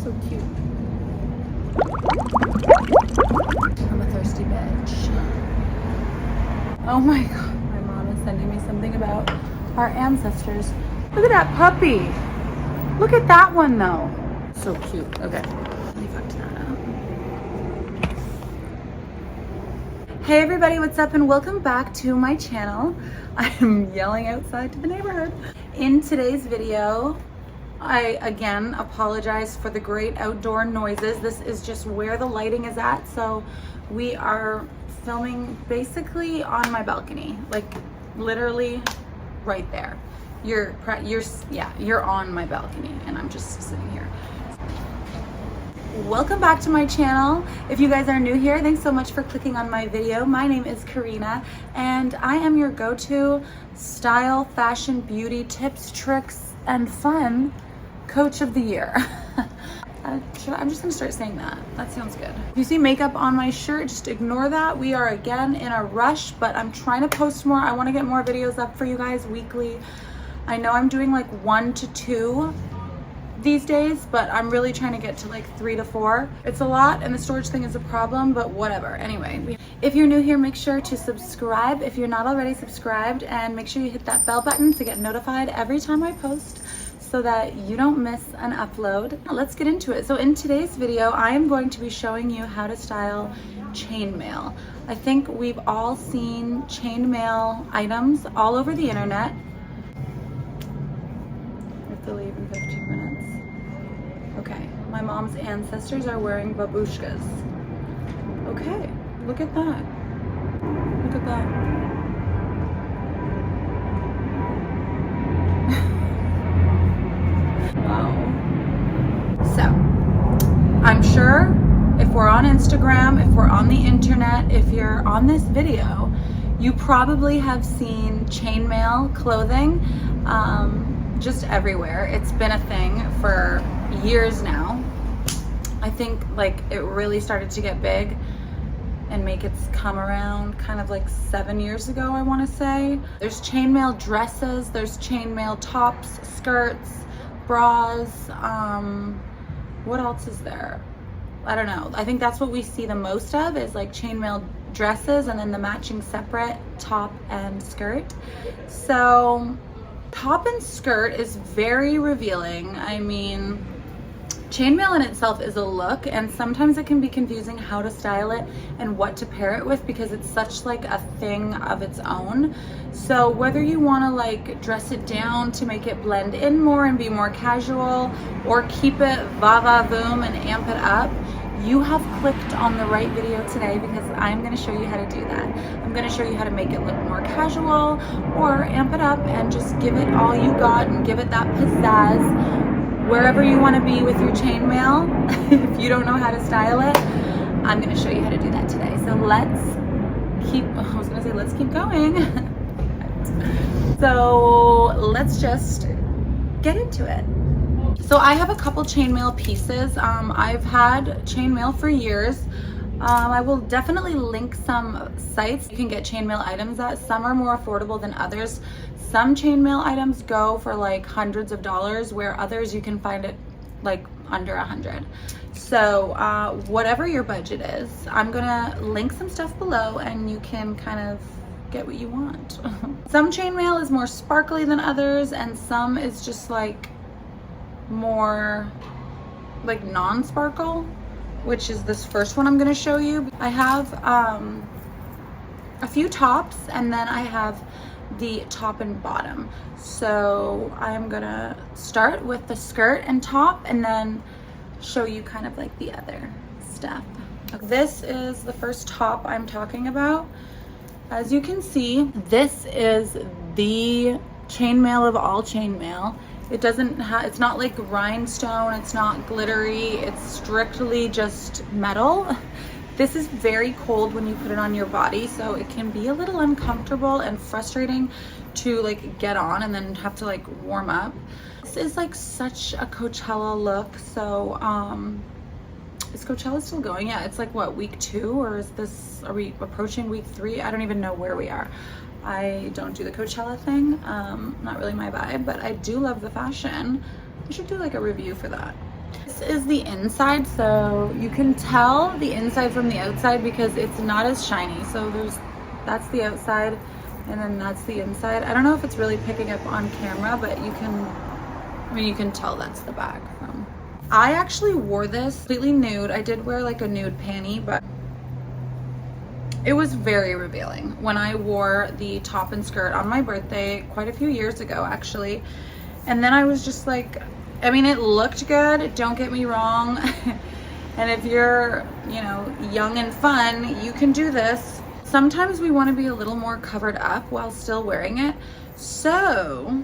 So cute. I'm a thirsty bitch. Oh my god, my mom is sending me something about our ancestors. Look at that puppy. Look at that one though. So cute. Okay. Let me fuck that up. Hey everybody, what's up and welcome back to my channel. I'm yelling outside to the neighborhood. In today's video, I again apologize for the great outdoor noises. This is just where the lighting is at. So we are filming basically on my balcony, like literally right there. You're on my balcony and I'm just sitting here. Welcome back to my channel. If you guys are new here, thanks so much for clicking on my video. My name is Karina and I am your go-to style, fashion, beauty, tips, tricks, and fun coach of the year. I'm just gonna start saying that. That sounds good. If you see makeup on my shirt, just ignore that. We are again in a rush, but I'm trying to post more. I wanna get more videos up for you guys weekly. I know I'm doing like 1 to 2 these days, but I'm really trying to get to like 3 to 4. It's a lot and the storage thing is a problem, but whatever. Anyway, if you're new here, make sure to subscribe if you're not already subscribed, and make sure you hit that bell button to get notified every time I post so that you don't miss an upload. Let's get into it. So in today's video, I am going to be showing you how to style chainmail. I think we've all seen chainmail items all over the internet. We have to leave in 15 minutes. Okay, my mom's ancestors are wearing babushkas. Okay, look at that. Look at that. So, I'm sure if we're on Instagram, if we're on the internet, if you're on this video, you probably have seen chainmail clothing just everywhere. It's been a thing for years now. I think like it really started to get big and make its come around kind of like 7 years ago, I want to say. There's chainmail dresses, there's chainmail tops, skirts, bras, what else is there? I don't know. I think that's what we see the most of is like chainmail dresses and then the matching separate top and skirt. So top and skirt is very revealing. I mean, chainmail in itself is a look, and sometimes it can be confusing how to style it and what to pair it with because it's such like a thing of its own. So whether you want to like dress it down to make it blend in more and be more casual, or keep it va-va-voom and amp it up, you have clicked on the right video today because I'm going to show you how to do that. I'm going to show you how to make it look more casual or amp it up and just give it all you got and give it that pizzazz wherever you want to be with your chainmail. If you don't know how to style it, I'm going to show you how to do that today. So let's keep going. So let's just get into it. So I have a couple chainmail pieces. I've had chainmail for years. I will definitely link some sites you can get chainmail items at. Some are more affordable than others. Some chainmail items go for like hundreds of dollars, where others you can find it like under 100. So whatever your budget is, I'm gonna link some stuff below and you can kind of get what you want. Some chainmail is more sparkly than others, and some is just like more like non-sparkle, which is this first one I'm gonna show you. I have a few tops, and then I have the top and bottom. So I'm gonna start with the skirt and top and then show you kind of like the other stuff. This is the first top I'm talking about. As you can see, this is the chainmail of all chainmail. It doesn't have, it's not like rhinestone, it's not glittery, it's strictly just metal. This is very cold when you put it on your body, so it can be a little uncomfortable and frustrating to like get on and then have to like warm up. This is like such a Coachella look. So is Coachella still going? Yeah, it's like what, week 2, or is this, are we approaching week 3? I don't even know where we are. I don't do the Coachella thing, not really my vibe, but I do love the fashion. I should do like a review for that. This is the inside, so you can tell the inside from the outside because it's not as shiny. So that's the outside, and then that's the inside. I don't know if it's really picking up on camera, but you can tell that's the back from. I actually wore this completely nude. I did wear like a nude panty, but it was very revealing when I wore the top and skirt on my birthday quite a few years ago, actually. And then I was just like, I mean, it looked good, don't get me wrong. And if you're, you know, young and fun, you can do this. Sometimes we want to be a little more covered up while still wearing it. So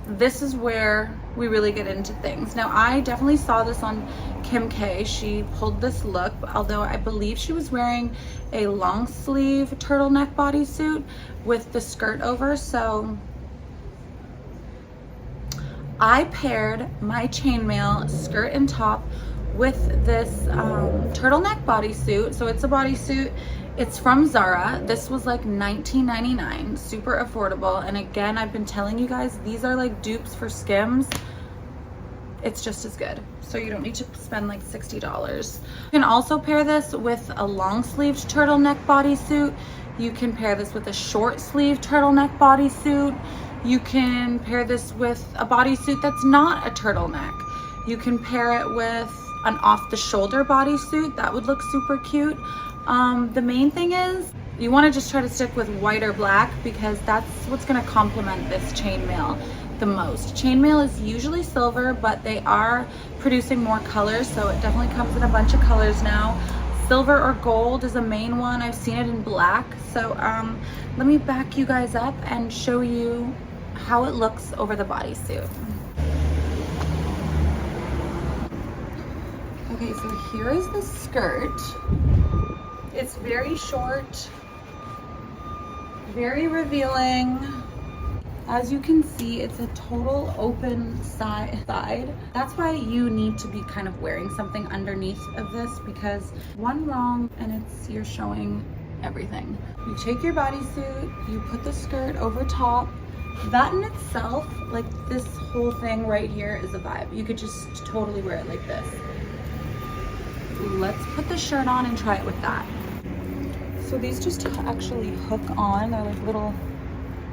this is where we really get into things. Now, I definitely saw this on Kim K. She pulled this look, although I believe she was wearing a long sleeve turtleneck bodysuit with the skirt over. So I paired my chainmail skirt and top with this turtleneck bodysuit. So it's a bodysuit. It's from Zara. This was like $19.99, super affordable. And again, I've been telling you guys, these are like dupes for Skims. It's just as good. So you don't need to spend like $60. You can also pair this with a long sleeved turtleneck bodysuit. You can pair this with a short sleeve turtleneck bodysuit. You can pair this with a bodysuit that's not a turtleneck. You can pair it with an off the shoulder bodysuit. That would look super cute. The main thing is you want to just try to stick with white or black because that's what's going to complement this chainmail the most. Chainmail is usually silver, but they are producing more colors, so it definitely comes in a bunch of colors now. Silver or gold is a main one. I've seen it in black. So let me back you guys up and show you how it looks over the bodysuit. Okay, so here is the skirt. It's very short, very revealing. As you can see, it's a total open side. That's why you need to be kind of wearing something underneath of this, because one wrong and you're showing everything. You take your bodysuit, you put the skirt over top. That in itself, like this whole thing right here is a vibe. You could just totally wear it like this. Let's put the shirt on and try it with that. So these just actually hook on. They're like little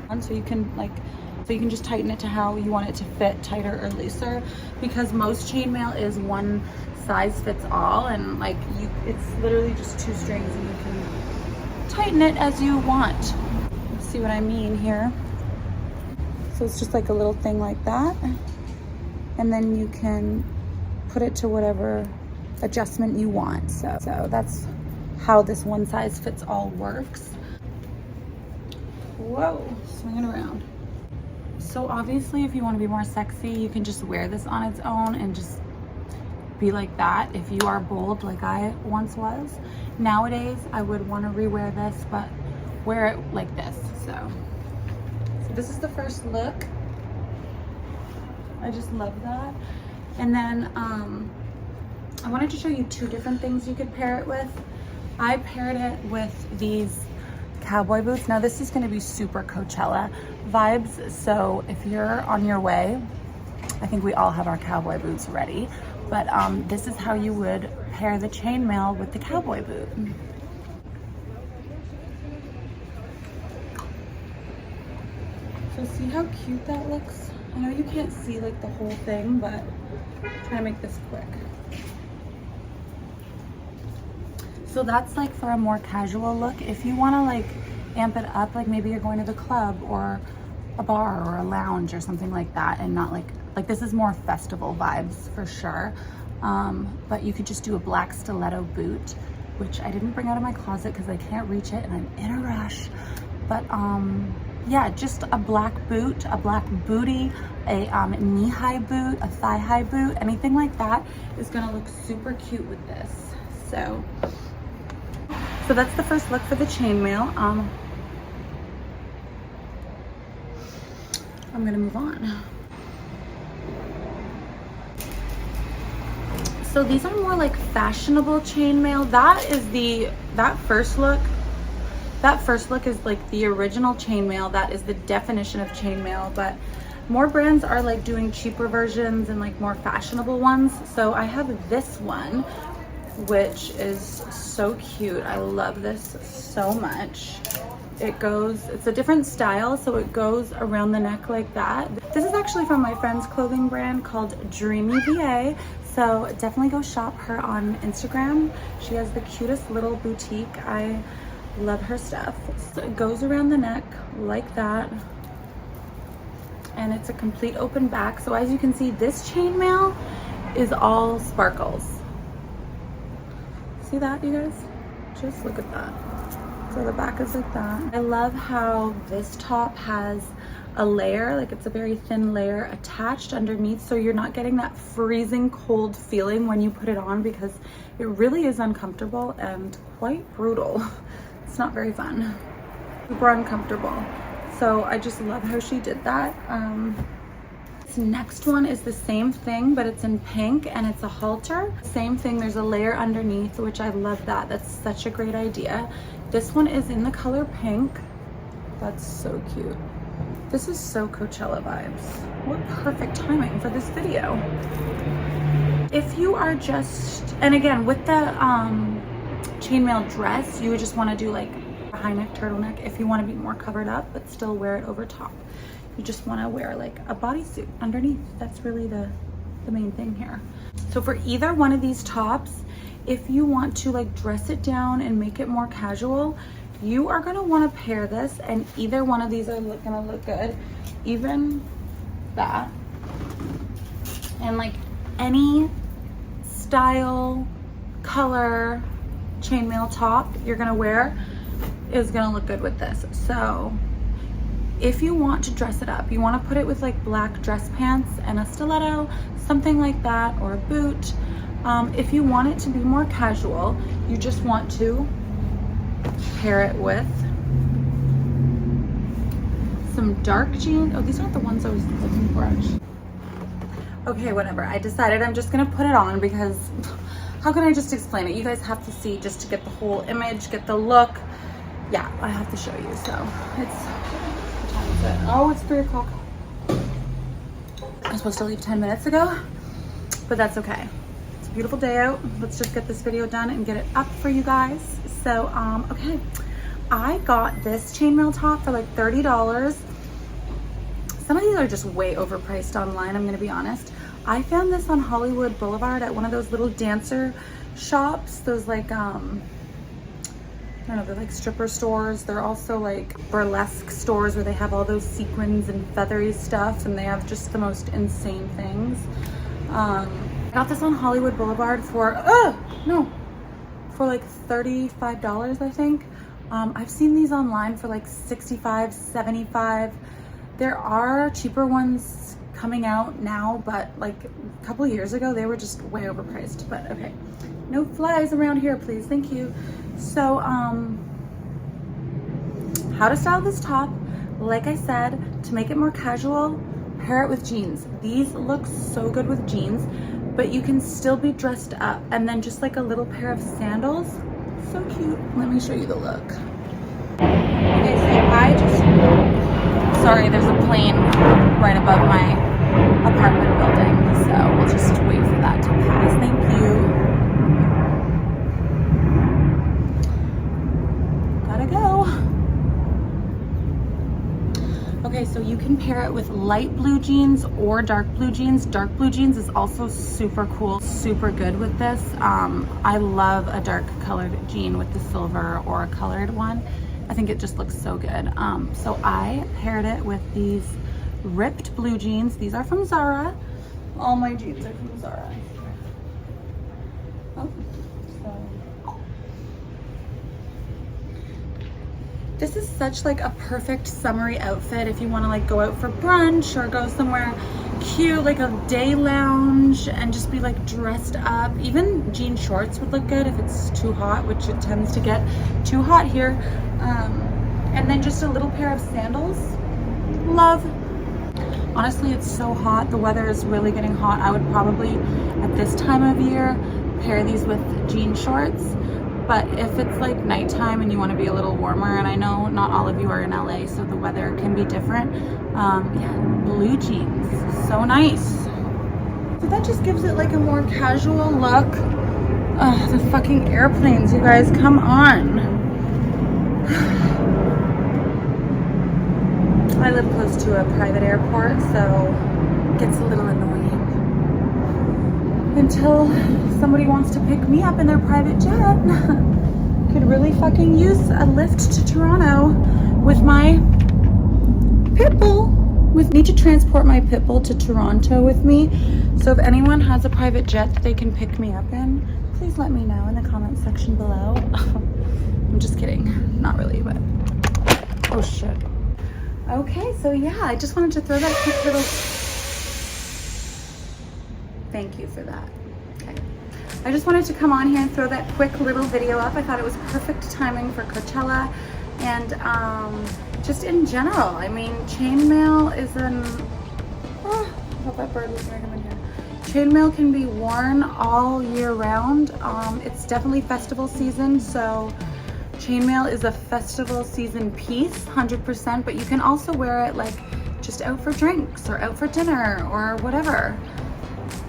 ones, so you can just tighten it to how you want it to fit, tighter or looser, because most chainmail is one size fits all, and like it's literally just two strings and you can tighten it as you want. See what I mean here? So it's just like a little thing like that, and then you can put it to whatever adjustment you want. So that's how this one size fits all works. Whoa, swinging around. So obviously if you want to be more sexy, you can just wear this on its own and just be like that. If you are bold like I once was, nowadays I would want to rewear this, but wear it like this. So this is the first look. I just love that. And then I wanted to show you two different things you could pair it with. I paired it with these cowboy boots. Now this is going to be super Coachella vibes, so if you're on your way, I think we all have our cowboy boots ready, but this is how you would pair the chainmail with the cowboy boot. So see how cute that looks? I know you can't see like the whole thing, but I'm trying to make this quick. So that's like for a more casual look. If you want to like amp it up, like maybe you're going to the club or a bar or a lounge or something like that, and not like this is more festival vibes for sure. But you could just do a black stiletto boot, which I didn't bring out of my closet because I can't reach it and I'm in a rush. But yeah, just a black boot, a black bootie, a knee-high boot, a thigh-high boot, anything like that is gonna look super cute with this. So that's the first look for the chainmail. I'm gonna move on. So these are more like fashionable chainmail. That first look is like the original chainmail. That is the definition of chainmail. But More brands are like doing cheaper versions and like more fashionable ones. So I have this one, which is so cute. I love this so much. It's a different style, so it goes around the neck like that. This is actually from my friend's clothing brand called Dreamy VA. So definitely go shop her on Instagram. She has the cutest little boutique. I love her stuff. So it goes around the neck like that. And it's a complete open back. So as you can see, this chainmail is all sparkles. See that, you guys? Just look at that. So the back is like that. I love how this top has a layer, like it's a very thin layer attached underneath, so you're not getting that freezing cold feeling when you put it on, because it really is uncomfortable and quite brutal. It's not very fun. Super uncomfortable. So I just love how she did that. This next one is the same thing, but it's in pink and it's a halter. Same thing, there's a layer underneath, which I love that. That's such a great idea. This one is in the color pink. That's so cute. This is so Coachella vibes. What perfect timing for this video. If you are just, and again, with the chainmail dress, you would just want to do like a high neck turtleneck if you want to be more covered up, but still wear it over top. You just want to wear like a bodysuit underneath. That's really the main thing here. So for either one of these tops, if you want to like dress it down and make it more casual, you are going to want to pair this, and either one of these are going to look good. Even that, and like any style, color chainmail top you're going to wear is going to look good with this. So if you want to dress it up, you want to put it with like black dress pants and a stiletto, something like that, or a boot. If you want it to be more casual, you just want to pair it with some dark jeans. Oh, these aren't the ones I was looking for actually. Okay, whatever. I decided I'm just gonna put it on, because how can I just explain it? You guys have to see just to get the whole image, get the look. Yeah, I have to show you. So what time is it? Oh, it's 3 o'clock. I was supposed to leave 10 minutes ago, but that's okay. It's a beautiful day out. Let's just get this video done and get it up for you guys. So, okay, I got this chainmail top for like $30. Some of these are just way overpriced online, I'm gonna be honest. I found this on Hollywood Boulevard at one of those little dancer shops, those like, I don't know, they're like stripper stores. They're also like burlesque stores where they have all those sequins and feathery stuff, and they have just the most insane things. I got this on Hollywood Boulevard for, for like $35, I think. I've seen these online for like $65, $75. There are cheaper ones coming out now, but like a couple of years ago, they were just way overpriced. But okay, no flies around here, please, thank you. So, how to style this top, like I said, to make it more casual, pair it with jeans. These look so good with jeans, but you can still be dressed up, and then just like a little pair of sandals. So cute. Let me show you the look. Okay, so sorry, there's a plane right above my apartment building, so we'll just wait for that to pass. Thank you. Gotta go. Okay, so you can pair it with light blue jeans or dark blue jeans. Dark blue jeans is also super cool, super good with this. I love a dark colored jean with the silver or a colored one. I think it just looks so good. So I paired it with these ripped blue jeans. These are from Zara. All my jeans are from Zara. Oh, so. This is such like a perfect summery outfit if you want to like go out for brunch or go somewhere cute, like a day lounge, and just be like dressed up. Even jean shorts would look good if it's too hot, which it tends to get too hot here. And then just a little pair of sandals. Love. Honestly, it's so hot. The weather is really getting hot. I would probably, at this time of year, pair these with jean shorts. But if it's like nighttime and you want to be a little warmer, and I know not all of you are in LA, so the weather can be different. Yeah, blue jeans, so nice. So that just gives it like a more casual look. The fucking airplanes, you guys, come on. I live close to a private airport, so it gets a little annoying until somebody wants to pick me up in their private jet. Could really fucking use a lift to Toronto with my pit bull. Need to transport my pit bull to Toronto with me. So if anyone has a private jet that they can pick me up in, please let me know in the comment section below. I'm just kidding. Not really, but oh shit. Okay, so yeah, I just wanted to throw that quick little... Thank you for that. Okay. I just wanted to come on here and throw that quick little video up. I thought it was perfect timing for Coachella and just in general. I mean, chainmail is an... Oh, I hope that bird was going to come in here. Chainmail can be worn all year round. It's definitely festival season, so chainmail is a festival season piece, 100%, but you can also wear it like just out for drinks or out for dinner or whatever.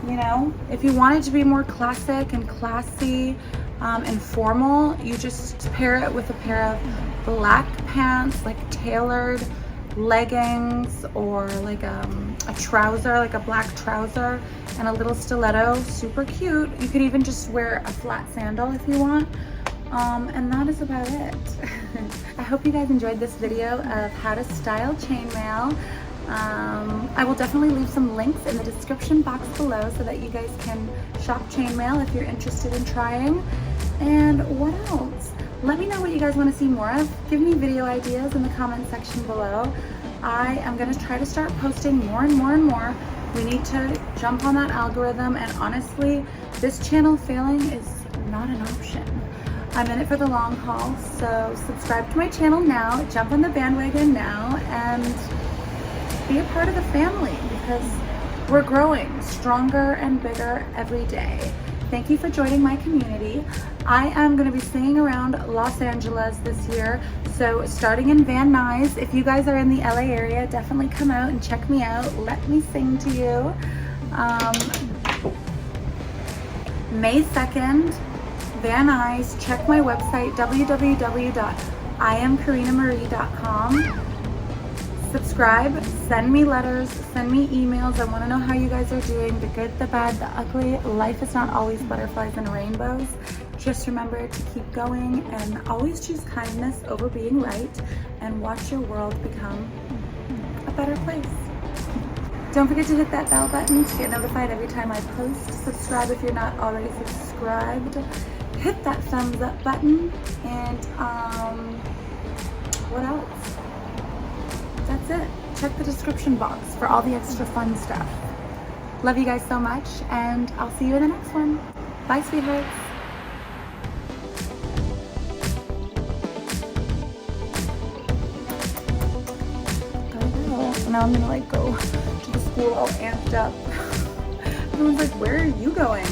You know, if you want it to be more classic and classy and formal, you just pair it with a pair of black pants, like tailored leggings, or like a trouser, like a black trouser and a little stiletto. Super cute. You could even just wear a flat sandal if you want. And that is about it. I hope you guys enjoyed this video of how to style chainmail. I will definitely leave some links in the description box below so that you guys can shop chainmail if you're interested in trying. And what else? Let me know what you guys want to see more of. Give me video ideas in the comment section below. I am going to try to start posting more and more and more. We need to jump on that algorithm, and honestly, this channel failing is not an option. I'm in it for the long haul, so subscribe to my channel now, jump on the bandwagon now, and be a part of the family because we're growing stronger and bigger every day. Thank you for joining my community. I am going to be singing around Los Angeles this year, so starting in Van Nuys. If you guys are in the LA area, definitely come out and check me out. Let me sing to you. May 2nd, Van Nuys. Check my website, www.iamkarinamarie.com. Subscribe, send me letters, send me emails. I want to know how you guys are doing, the good, the bad, the ugly. Life is not always butterflies and rainbows. Just remember to keep going and always choose kindness over being right, and watch your world become a better place. Don't forget to hit that bell button to get notified every time I post. Subscribe if you're not already subscribed. Hit that thumbs up button, and what else? That's it. Check the description box for all the extra fun stuff. Love you guys so much, and I'll see you in the next one. Bye, sweethearts. Gotta go. Now I'm gonna like go to the school all amped up. Everyone's like, where are you going?